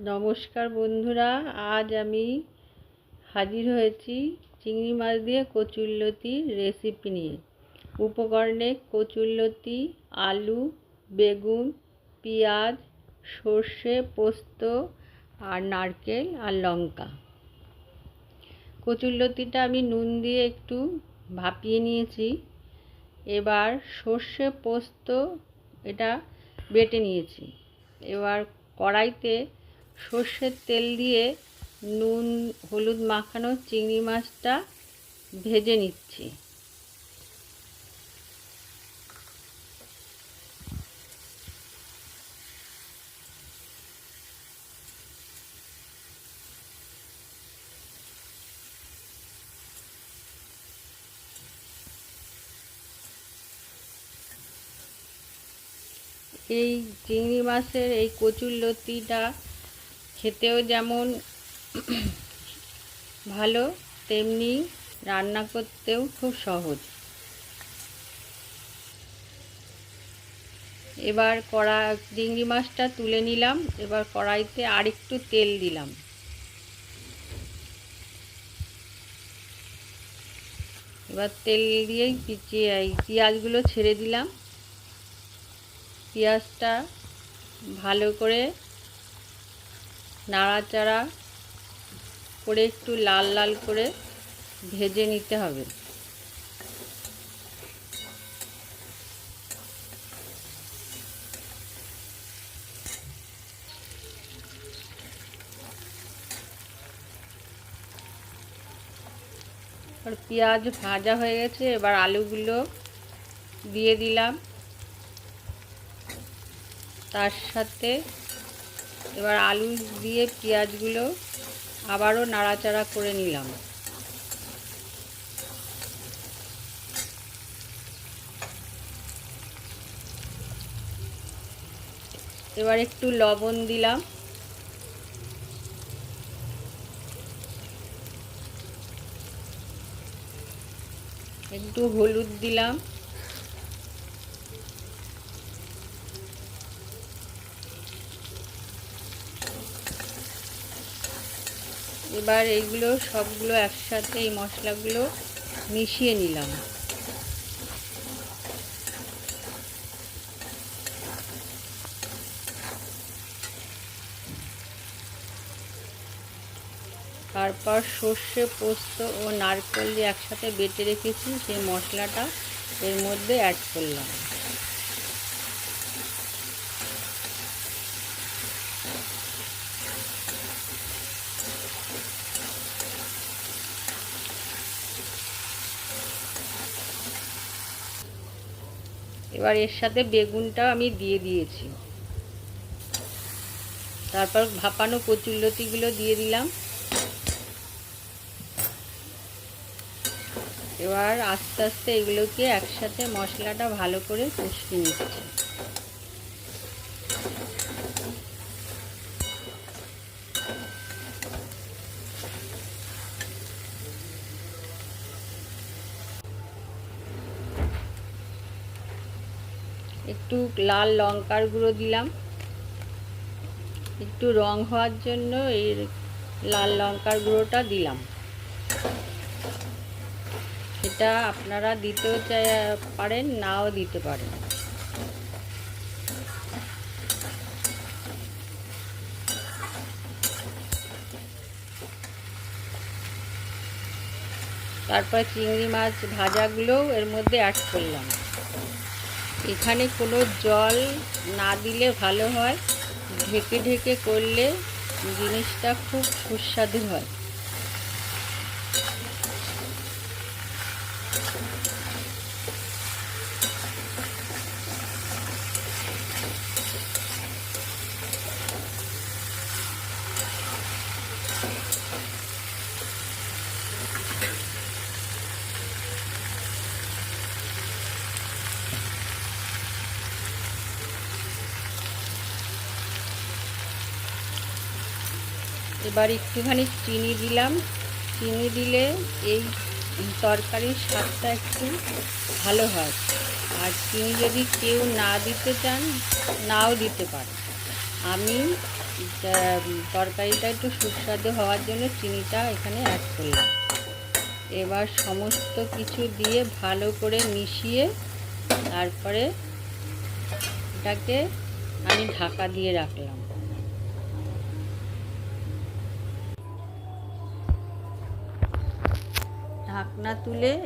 নমস্কার বন্ধুরা, আজ আমি হাজির হয়েছি চিংড়ি মাছ দিয়ে কচুরলতির রেসিপি নিয়ে। উপকরণে কচুরলতি, আলু, বেগুন, পেঁয়াজ, সর্ষে, পোস্ত আর নারকেল আর লঙ্কা। কচুরলতিটা আমি নুন দিয়ে একটু ভাপিয়ে নিয়েছি। এবার সর্ষে পোস্ত এটা বেটে নিয়েছি। এবার কড়াইতে সর্ষের তেল দিয়ে নুন হলুদ মাখানো চিংড়ি মাছটা ভেজে নিচ্ছি। এই চিংড়ি মাছের এই কচুরলতিটা খেতেও যেমন ভালো, তেমনি রান্না করতেও খুব সহজ। এবার চিংড়ি মাছটা তুলে নিলাম। এবার কড়াইতে আরেকটু তেল দিলাম। এবার তেল দিয়েই পেঁয়াজগুলো ছেড়ে দিলাম। পেঁয়াজটা ভালো করে নাড়াচাড়া করে একটু লাল লাল করে ভেজে নিতে হবে। আর পেঁয়াজ ভাজা হয়ে গেছে। এবার আলুগুলো দিয়ে দিলাম। তার সাথে এবার আলু দিয়ে পেঁয়াজগুলো আবারও নাড়াচাড়া করে নিলাম। এবার একটু লবণ দিলাম। একটু হলুদ দিলাম। এবার এইগুলো সবগুলো একসাথে এই মশলাগুলো মিশিয়ে নিলাম। তারপর সর্ষে পোস্ত ও নারকেল দিয়ে একসাথে বেটে রেখেছি সেই মশলাটা এর মধ্যে অ্যাড করলাম। এবার এর সাথে বেগুনটা আমি দিয়ে দিয়েছি। তারপর ভাপানো কচুরলতিগুলো দিয়ে দিলাম। এবার আস্তে আস্তে এগুলোকে একসাথে মশলাটা ভালো করে কষিয়ে নিচ্ছি। একটু লাল লঙ্কার গুঁড়ো দিলাম। একটু রং হওয়ার জন্য এই লাল লঙ্কার গুঁড়োটা দিলাম। এটা আপনারা দিতেও পারেন, নাও দিতে পারেন। তারপর চিংড়ি মাছ ভাজাগুলোও এর মধ্যে অ্যাড করলাম। এখানে কোনো জল না দিলে ভালো হয়, ঢেকে ঢেকে করলে জিনিসটা খুব সুস্বাদু হয়। এবার একটুখানি চিনি দিলাম। চিনি দিলে এই তরকারির স্বাদটা একটু ভালো হয়। আর চিনি যদি কেউ না দিতে চান, নাও দিতে পারে। আমি তরকারিটা একটু সুস্বাদু হওয়ার জন্য চিনিটা এখানে অ্যাড করলাম। এবার সমস্ত কিছু দিয়ে ভালো করে মিশিয়ে তারপরে এটাকে আমি ঢাকা দিয়ে রাখলাম। ঢাকনা তুলে